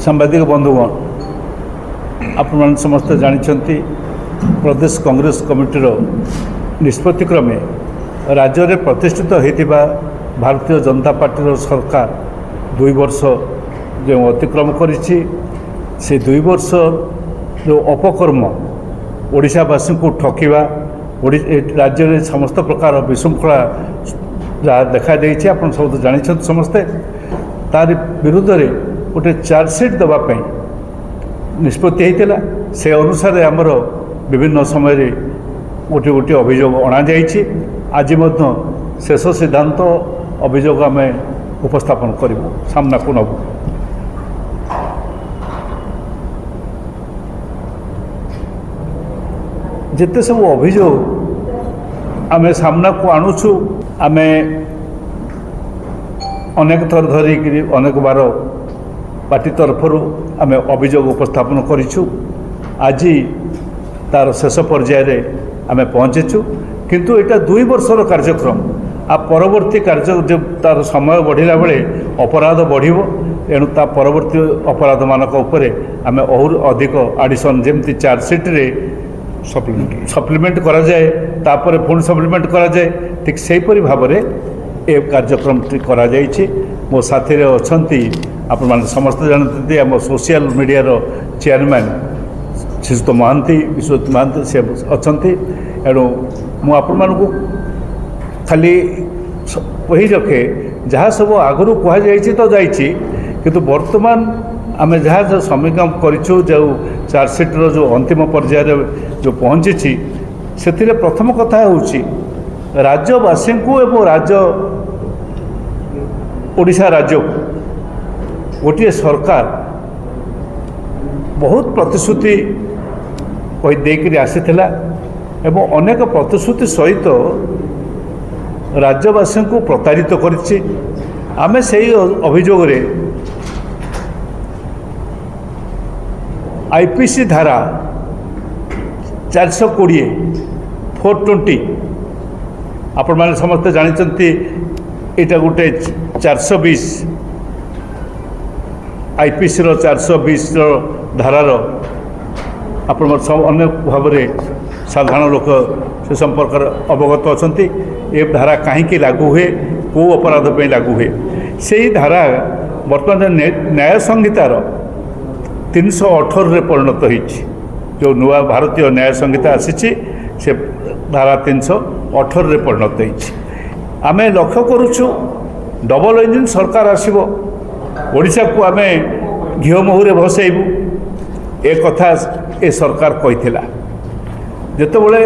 सांबादिक बंधुगण आपण समस्ते जानते प्रदेश कांग्रेस कमिटीर निष्पत्ति क्रमे राज्य में प्रतिष्ठित होता भारतीय जनता पार्टी सरकार 2 वर्ष जो अतिक्रम करिछि से 2 वर्ष जो अपकर्म ओडिशावासी को ठकिबा राज्य में समस्त प्रकार विशृंखला जहाँ देखा देछि आपण सब जानते समस्ते तार विरुद्ध में गोटे चार्जसीट देवाई निष्पत्ति होता से अनुसार आमर विभिन्न समय गोटे गोटे अभियोग अणा आज शेष सिद्धांत अभियोग आम उपस्थापन करूँ सामना को नबू। जिते सब अभियोग आम सामना को आणुछु आम अनेक थर धरिक अनेक बार पार्टी तरफ आम अभियोग उपस्थापन करूँ आज तार शेष पर्याय आम पहुँचीचु किंतु एटा 2 वर्षर कार्यक्रम आ परवर्ती कार्य जो तार समय बढ़ला बेले अपराध बढ़िबो एणु ता परवर्ती अपराध मानक उपरे आम और अधिक आडिशन जेमती चार्जसीट रे सप्लीमेंट करा जाए तापर पुणी सप्लीमेंट करा जाए ठीक सेहीपरि भाव में ए कार्यक्रम करा जाइछि। मो साथी रे अछंती आपण माने समस्त जानते आम सोशल मीडिया रो चेयरमैन श्रीजुत महांती विश्वजित महांती से अछंती एणु मु आपण मानकु खाली कही रखे जहाँ सब आगु कहुई तो जाइए किंतु वर्तमान आम जहाँ समीक्षा करूँ जो चार्जसीट्र जो अंतिम पर्यायर जो पहुँची से प्रथम कथा हूँ राज्यवासी को एवं राज्य ओडिशा राज्य को गोटे सरकार बहुत प्रतिश्रुति देकर आसीथिला एवं अनेक प्रतिश्रुति सहित राज्यवासी को प्रतारित करिछि। आमे सेही अभियोग रे आईपीसी धारा 420 420 आपण माने समस्त जानिचंती एटा गोटे 420 आईपीसी रो 420 रो धारार आपण सब अनेक भाव में साधारण लोक से संपर्क अवगत अछंती ए धारा कहीं लागू हुए कौ अपराध पे लागू हुए से ही धारा वर्तमान न्याय संहितार 318 रे परिणत होइछि जो नुआ भारतीय न्याय संहिता आसी से धारा 318 रे परिणत होइछि। आमे लक्ष्य करूछु डबल इंजिन सरकार आसीबो ओडिशा को आमे घिओ महुरे भसेइबु ए कथा ए सरकार कहिथिला जेतेबेले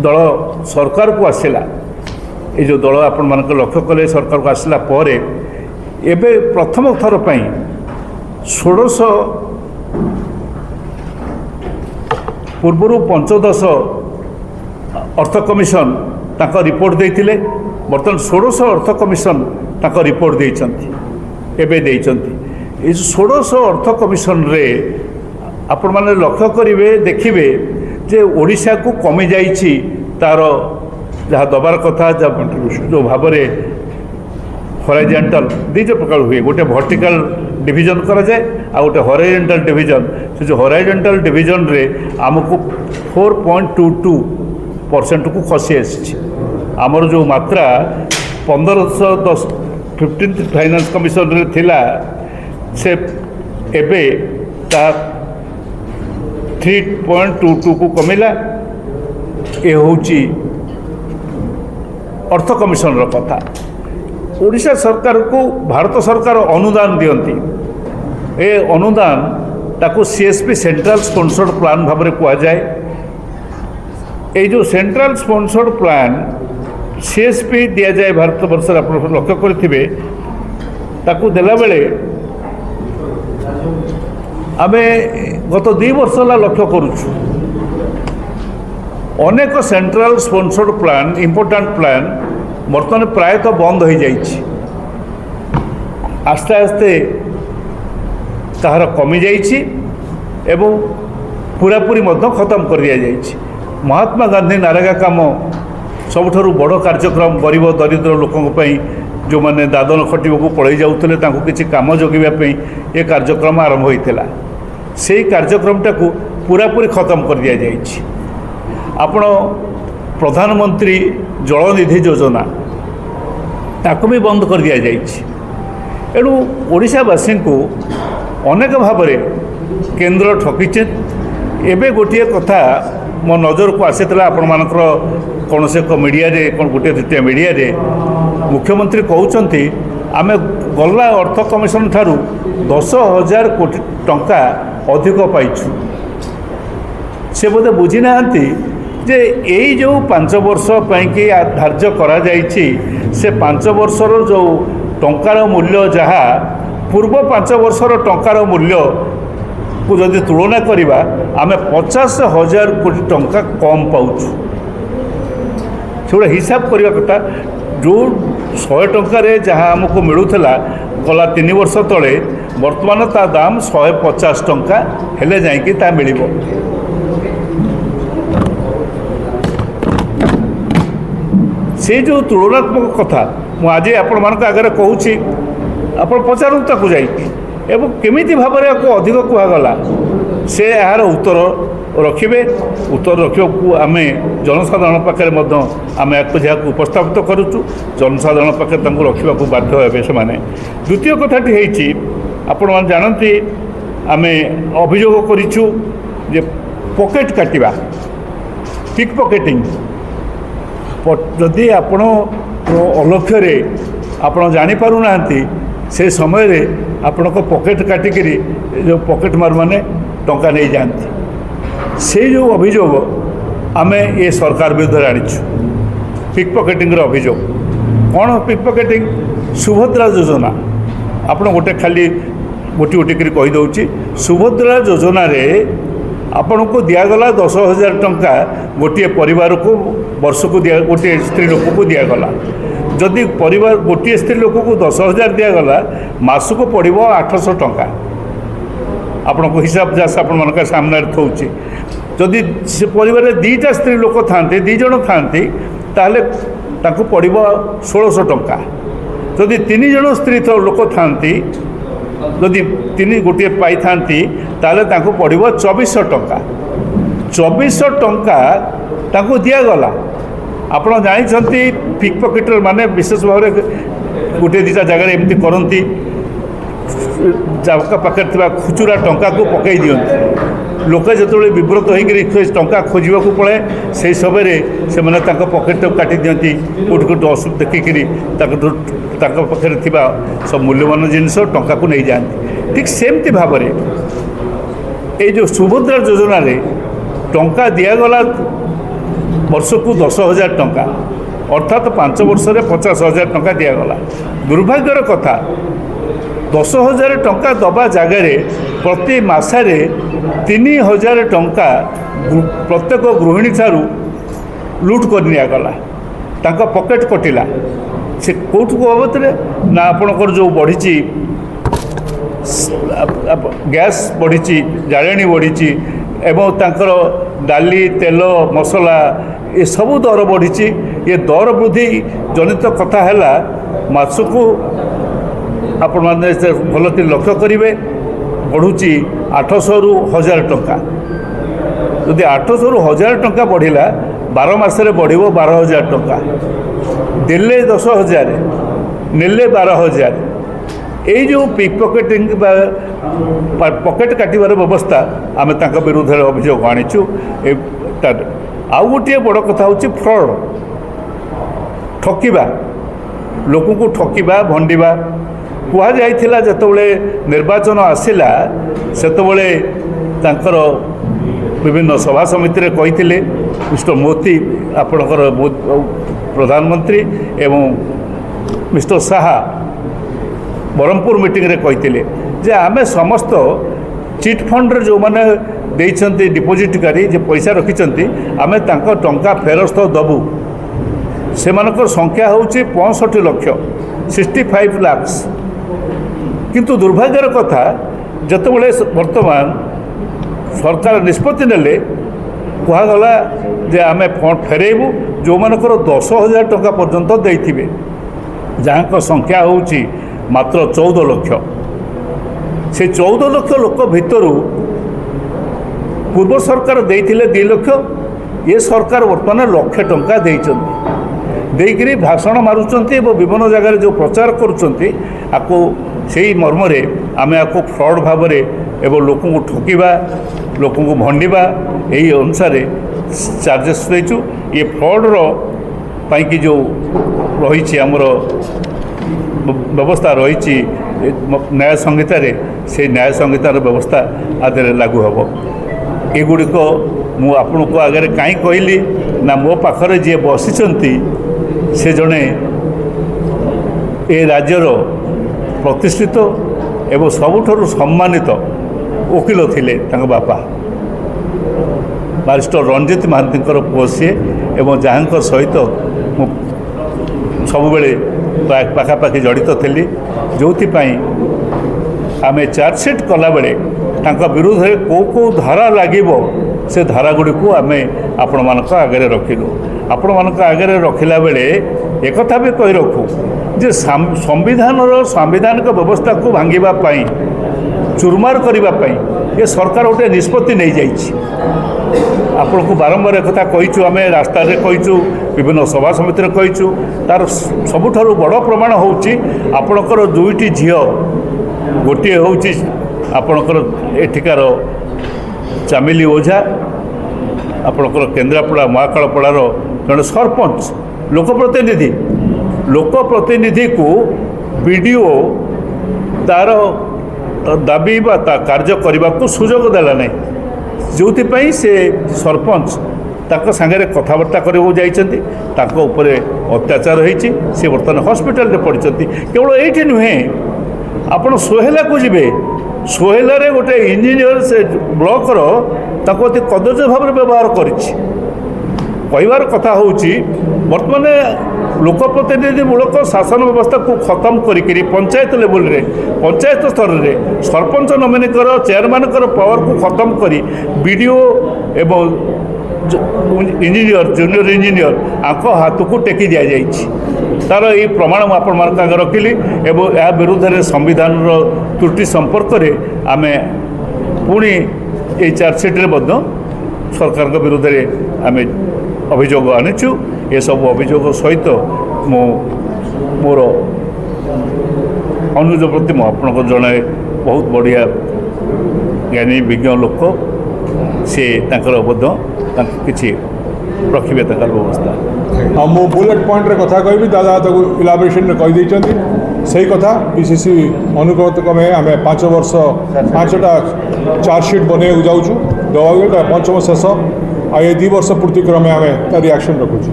दल सरकार को आसला ये जो दल आपण मानक लक्ष्य कले सरकार को आसला परे एबे प्रथम थर पई 16 पूर्व 15 अर्थ कमिशन ताक रिपोर्ट देइथिले बर्तमान 16 अर्थ कमिशन ताक रिपोर्ट देइचंती एबे देइचंती ए 16 अर्थ कमिशन रे आपण माने लक्ष्य करिवे देखिबे जे ओडिशा को कमी जाइछि तार जहाँ दबार कथा जो भाव में हॉरिजॉन्टल दुईट प्रकार हुए गोटे वर्टिकल डिवीजन करा जाए आ गोटे हॉरिजॉन्टल डिवीजन से जो हॉरिजॉन्टल डिवीजन रे आमको 4.22% को खसी आसी आमर जो मात्रा 1510 15th फाइनेंस कमिशन रे थिला से एबे ता 3.22 को कमिला ये हूँ अर्थ कमिशन रो कथा। ओडिशा सरकार को भारत सरकार अनुदान दियंती ए अनुदान ताको सीएसपी सेंट्रल स्पॉन्सर्ड प्लान भाव में कह जाए ये जो सेंट्रल स्पॉन्सर्ड प्लान सीएसपी दि जाए भारत वर्ष आप लक्ष्य करेंगे ताको देला बेले आमे गत 2 वर्ष लक्ष्य करुछु अनेक central sponsored plan important plan बर्तमान प्रायतः बंद हो जाइछि आस्ते आस्ते ताहार कमी जाइछि एवं पूरापूरी मध्य खत्म कर दिया जाइछि। महात्मा गांधी नारेगा काम सबुठारु बड़ कार्यक्रम गरीब दरिद्र लोकों जो मैंने दादन खटिबा पड़े जाऊे किसी कम जगवाई ये कार्यक्रम आरंभ होता से कार्यक्रमटा को पूरापूरी खत्म कर दि जाए। आपण प्रधानमंत्री जल निधि योजना ताको भी बंद कर दि जाए। एणु ओडिशावासी को अनेक भाव केंद्र ठकीचे। एबे गोटे कथा मो नजर को आसीला आपण मानकर कौन से मीडिया रे गोटे द्वितीय मीडिया रे मुख्यमंत्री कहते आमे गला अर्थ कमिशन ठारू 10,000 कोटी टंका अधिक पाइछु। से बोधे बुझी ना जे यही जो 5 वर्ष कि धार्य करा जाइछि से 5 वर्षर जो टंकार मूल्य जहाँ पूर्व 5 वर्षर टंकार मूल्य को जदि तुलना करिबा आमे 50,000 कोटी टंका कम पाउछु। से हिसाब करने कथा जो 100 टंकार जहाँ आमको मिलूला गला 3 वर्ष तले वर्तमान ता दाम 150 टंका हेले जाइकी ता मिलिबो। से जो तुलनात्मक कथा मु आज आपण मान आगे कहूँ आप पचारू ताकू जाइए एवं केमिति भाव में अधिक कहगला से यार उत्तर रखिए। उत्तर रखा आम जनसाधारण पाखे आम या उपस्थापित करुचु जनसाधारण पाखे रखा बाध्य हे से। द्वितीय कथाटी होती आपण मैंने जानती आम अभियोग करूँ जे पॉकेट काटिबा पिक पॉकेटिंग जदि आपण अलक्ष्य आपण जानीपार ना से समय रे आपण को पॉकेट काटिकी जो पॉकेट मार माने टंका नहीं जाती से जो अभियोग आम ये सरकार विरुद्ध आनीचु पिक पॉकेटिंग अभियोग। कौन पिक पॉकेटिंग सुभद्रा योजना आप गोटे खाली गोटी गोटी कर कहीदे सुभद्रा योजना रे आपण को दिगला 10,000 टंका गोटे परिवार को वर्ष को दिया गोटे स्त्री लोक को दिगला। जदि परिवार गोटे स्त्री लोक को 10,000 दिगला मास को पड़ो 800 टंका। आपण को हिसाब जैसे आपण मान सामने थोची जदि से परिवार 2टा स्त्री लोक था 2 जन था पड़ो 1,600 टंका। जदि 3 जन स्त्री लोक था जदि 3 गोटे पाई था पड़ो 2,400 टंका। 2,400 टंका ताको दिगला। आपड़ जानते पिक पॉकेटर माने विशेष भाव में गोटे 2टा जगह एमती करती पाखे खुचुरा टंका को पकई दिखते लोक जो विव्रत होकर टंका खोजा पड़े से समय से पकेट काटी दिखती कौट कौट असुविधा देखिक पाखे सब मूल्यवान जिनस टंका को नहीं जाती। ठीक सेमती भाव में ये जो सुभद्रा योजना रे टंका दिगला वर्ष को 10,000 टंका अर्थात 5 वर्ष में 50,000 टंका दिगला। दुर्भाग्यर कथा 10,000 टंका दबा जगार प्रति मसरे 3,000 टंका प्रत्येक गृहिणी ठारू लुट कर निगला पॉकेट कटिला। से कौट को बाबद ना आपणकर जो बढ़ी गैस बढ़ी जाड़े बढ़ी एवं तांकर डाली तेल मसला ये सब दर बढ़ी ये दर वृद्धि जनित कथा है मासको आपण मैंने भल लक्ष्य करेंगे बढ़ुची 800 रु 1,000 टंका। यदि 800 रु 1,000 टंका बढ़ला 12 मासरे बढ़ो 12,000 टंका देले 10,000 नेले 12,000। ये जो पिक पॉकेटिंग पॉकेट काटिबार व्यवस्था आम विरुद्ध अभियोग आनीचु। आउ गोटे बड़ कथा हूँ फ्रॉड ठकिबा लोक को ठकिबा भंडिबा कहुला जिते निर्वाचन आसला से विभिन्न सभा समिति कही मिस्टर मोदी आपणकर प्रधानमंत्री एवं मिस्टर साहा ब्रह्मपुर मीटिंग रे कही जे आमे समस्त चिट फंड जो मैंने देइछन्ति डिपोजिट करी जे पैसा रखिछन्ति आमे तांको टंका फेरस्त दबु। से संख्या होची 65 लाख 65 लाख। किंतु दुर्भाग्यर कथा जितेबाला वर्तमान सरकार निष्पत्ति नेले कहगला जे आमे फंड फेरेबू जो मानकर 10,000 टंका पर्यंत देइथिबे जहाँ संख्या होउची मात्र 14 लाख। से 14 लाख लोक भितर पूर्व सरकार देइथिले 2 लाख, ये सरकार वर्तमान लाख टंका देइकरी भाषण मारुचंती एवं विभिन्न जगह जो प्रचार करुचंती आपको से मर्म आमे आपको फ्रॉड भाव एवं लोक को ठकिबा लोक को भंडा यही अनुसार चार्जेस देचु। ये फ्रॉडर पाई जो रही आमर व्यवस्था रही न्याय संहिता से न्याय संहितार व्यवस्था आदि लागू हम। एगुड़िक मु आपण को आगे कहीं कहली ना मो पाखरे जी बसी से जड़े ए राज्यर प्रतिष्ठित एवं सबुठारु सम्मानित वकिल थिले बापा बारिस्टर रंजित महांती पुओ सी एवं जहाँ सहित सब बेले पाखापाखि जड़ित थी जो आम चार्जसीट कला बेले विरुद्ध में कौ धारा लगे से धारा गुड़ी को आम आपण मान आगे रखिलु। आपण मान आगे रखिला बेले एक भी कही रखू जे संविधानिक व्यवस्था को भांगापी चुरमार करने ये सरकार गोटे निष्पत्ति नहीं जाइए। आपण को बारंबार एक कहीचु आम रास्ता कहीचु विभिन्न सभा समिति कहीचु तार सबुठारु बड़ प्रमाण होउची आपणकर दुईटी झील गोटे होउची आपणकर एठिकार चामिली ओझा आपणकर केन्द्रापड़ा महाकालपड़ार जड़े सरपंच लोकप्रतिनिधि को बीडीओ तार दाबी बा कार्य करने को सुजोग देला नहीं जो से सरपंच ताको सांगे कथबार्ता करने जाइछन्ति ताको उपरे अत्याचार होइछि से बर्तमान हॉस्पिटल रे पड़िछन्ति। केवल एठी नुहे आपण सोहेला को जिबे सोहेला रे गोटे इंजीनियर से ब्लॉक रो ताको अति कदर्य भाव व्यवहार करिछि। कहबार कथा होउछि बर्तमान लोकप्रतिनिधिमूलक शासन व्यवस्था को खत्म करी पंचायत लेवल रे पंचायत स्तर रे सरपंच नमिनीकर चेयरमैन पावर को खत्म करी बीडीओ एवं इंजीनियर जूनियर इंजीनियर आंक हाथ को टेकी दि जाइए तार ये प्रमाण आपण मान आगे रखिली एवं यह विरुद्ध में संविधान त्रुटि संपर्क में आम पुणी ये चार्जसीट सरकार विरुद्ध में आम अभियोग आनीचु। ये सब अभियोग सहित मोर अनुरोध प्रति मुझे जड़े बहुत बढ़िया ज्ञानी विज्ञ लोक से किसी रखिए व्यवस्था। हाँ मु बुलेट पॉइंट रे कथा कहि दादा इलाबोरेशन में कही सही कथा पीसीसी अनुरोध क्रमे आम 5 वर्ष 5टा चार्जसीट बनवाक जाऊँ दवा पंचम शेष आ 2 वर्ष पूर्ति क्रमे आम रिएक्शन रखुचु।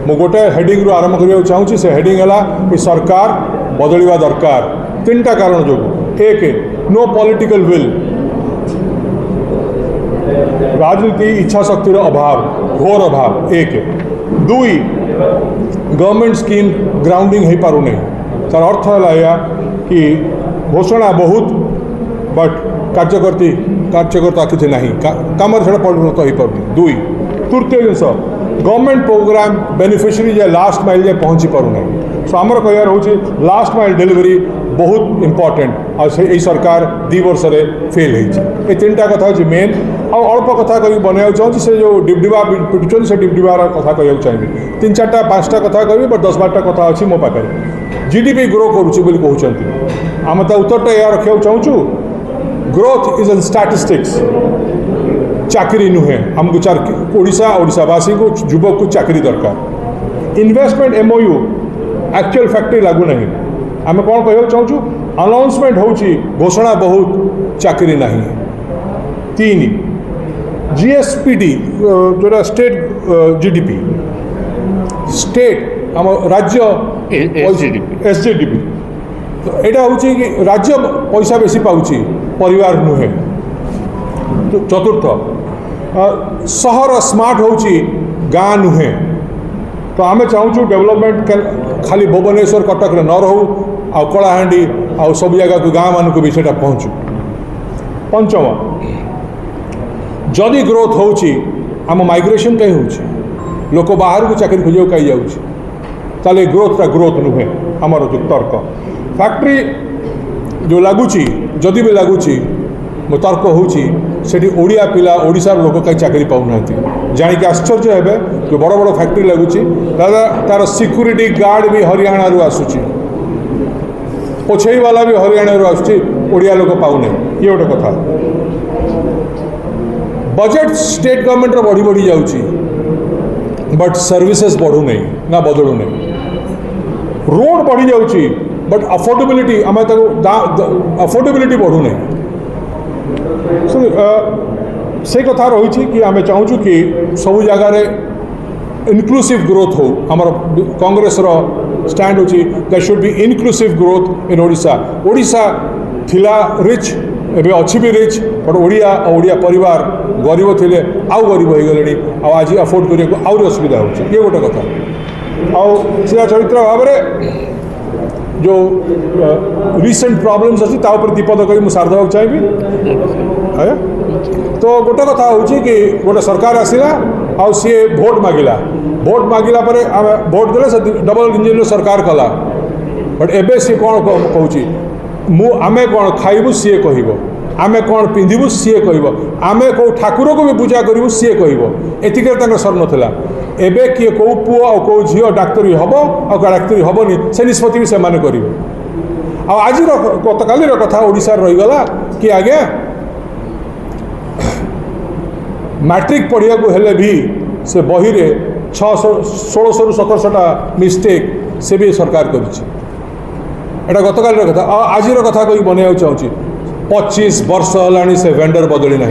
मु गोटे हेडिंग रु आरंभ करने चाहूँगी से हेडिंग है कि सरकार बदलवा दरकार 3टा कारण जो एक नो पॉलिटिकल विल राजनीति इच्छा शक्तिर अभाव घोर अभाव एक 2 गवर्नमेंट स्कीम ग्राउंडिंग हो पार नहीं तार अर्थ है कि घोषणा बहुत बट कार्यकर्ता किसी ना कम से परिणत हो पार 2 तृतीय जिनस गवर्नमेंट प्रोग्राम बेनिफिशियरी जे लास्ट माइल जे पहुँची पार नहीं सो आमर कहार हूँ लास्ट माइल डिलीवरी बहुत इंपोर्टेंट आई सरकार 2 वर्ष फेल हो 3टा कथा हूँ मेन अल्प कथा कह बनवा चाहूँगी से जो डिबडिबा पिटुन से डिबडिबार कथा कहूँ चाहिए 3-4टा 5टा कथा कह बट 10-12टा कथा अच्छी मो पाखे जीडीपी ग्रो करुँच कहते आम तो उत्तरटा या रखा चाहूँ ग्रोथ इज एन स्टैटिस्टिक्स चाकरी नुहे आमको ओडिशावासी को युवक को चाकरी दरकार इन्वेस्टमेंट एमओयू एक्चुअल फैक्ट्री लागू नहीं आम कौन कह चाहूँ अनाउंसमेंट होची घोषणा बहुत चाकरी नहीं 3 जीएसपीडी जो स्टेट जीडीपी स्टेट आम राज्य एसजीडीपी तो यहाँ हूँ कि राज्य पैसा बेसी पाउची परिवार नुहे। तो चतुर्थ सहर स्मार्ट होची गाँ नुहे तो आम चाहूँ डेवलपमेंट खाली भुवनेश्वर कटक न रहू आ कलाहांडी आ सब जगह को गाँ मानक भी सेटा पहुँचू। पंचम जदि ग्रोथ होची आम माइग्रेशन कहीं होची लोक बाहर को चाकरी खोज कहीं जाऊँगी ग्रोथ नुहे आमर जो तर्क फैक्ट्री जो लगुच जदि भी लगुच मो तर्क होठी ओडिया पिला ओडिशार लोक कहीं चाकरी पाऊना जाणिक आश्चर्य है जो बड़ बड़ फैक्ट्री लगुच तार सिक्यूरीटी गार्ड भी हरियाणा रू आसूची पोछई वाला भी हरियाणा रू आसूची ओडिया लोक पाऊना ये गोटे कथा बजेट स्टेट गवर्नमेंट रो बढ़ी बढ़ी जाउची बट सर्विसेज बढ़ू नहीं ना बदलू नहीं रोड बढ़ी जाउची बट अफोर्डेबिलिटी आम अफोर्डेबिलिटी बढ़ू नहीं से कथा रही कि आम चाहूँ कि सब जगार इनक्लूसिव ग्रोथ हो आमर कांग्रेस रो स्टैंड होची that should be inclusive growth in Odisha Odisha थिला रिच एबे अच्छी भी रिच बट ओडिया ओडिया परिवार गरीब थिले आउ गरीब हो गले आज अफोर्ड करने को आउरी असुविधा हो ये गोटे कथा आउ सीधा चरित्र भाव में जो रिसेंट प्रॉब्लम्स अच्छी तापर दीपद करी मुझे सार देवाक चाहिए तो गोटे कथा हूँ कि गोटे सरकार आसला आ सी भोट मागिला पर आम भोट देले से डबल इंजिन सरकार कला बट एबे सी कौन कहूँ आमे कौन खाइबू सीए कहब आमे कौन पिंधबू सीए कहब आमे कौ ठाकुर को भी पूजा करूँ सीए कहब एतिक सर नाला एबे किए कौ पुओ और कौ झील डाक्तरी हम और डाक्तरी हेनी से निष्पत्ति भी सेमाने करेंगे आज गतकाली कथा ओडिशार रहीगला कि आज्ञा मैट्रिक पढ़िया को हेले भी से बही रे 1600 ରୁ 1700टा मिस्टेक से भी सरकार करा गतकाली कथा आज कथा कही बनवा चाहूँगी 25 वर्ष है से वेंडर बदली ना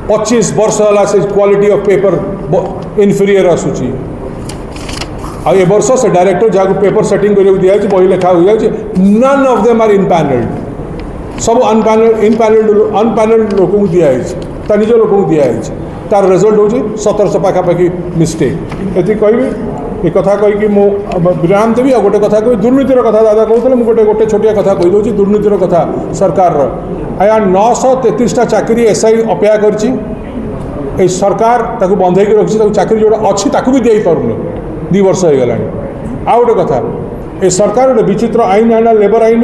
25 वर्ष है से क्वालिटी ऑफ पेपर इनफीरियर आसूची आ ए वर्ष से डायरेक्टर जहाँ पेपर सेटिंग कर दिया बही लेखा हो जाए नन ऑफ देम आर इनपैनल्ड सब अनपैनल्ड लोक दिखाई निज लोक दिखाई तार रिजल्ट हूँ 1700 पाखापाखि मिस्टेक ये कहबी एक कथा कहीकि मु विराम देवी आ गोटे कथा कह दुर्नीतिर कथा दादा कहते गोटे गोटे छोटिया कथा कहीदे दुर्नीतिर कथा सरकार आया 933टा चाकरी एसआई अपेक्षा कर सरकार ताकू बंधे रखी चाकरी जोड़ा अच्छी ताकू भी दे पारुनी 2 वर्ष हो गला आ गोटे कथा ये सरकार गोटे विचित्र आईन आना लेबर आईन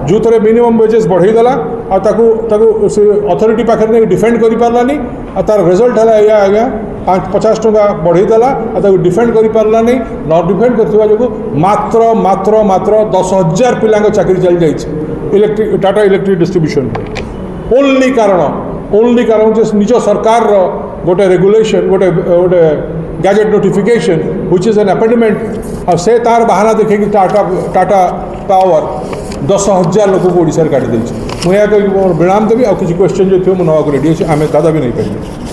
जो थे मिनिमम वेजेस बढ़ईदेला अथॉरिटी पाखे नहीं डिफेंड कर पारानी तार रिजल्ट है या आज्ञा 50 टंका बढ़ईदेला डिफेंड कर पारा नहीं न डिफेंड करथिबा जो मात्र मात्र मात्र 10,000 पिला चाकरी चल जाइए electric Tata electric distribution only कारण जो निज सरकार गोटे रेगुलेशन गोटे गोटे gadget notification which is an appointment और से तार बहाना देखे कि टाटा पावर 10,000 लोक को ओडिशा काटी मुझे कह विराम देवी आ किसी क्वेश्चन जो थी मुझे नवा रेडी अच्छे आम दादा भी नहीं पाइबे।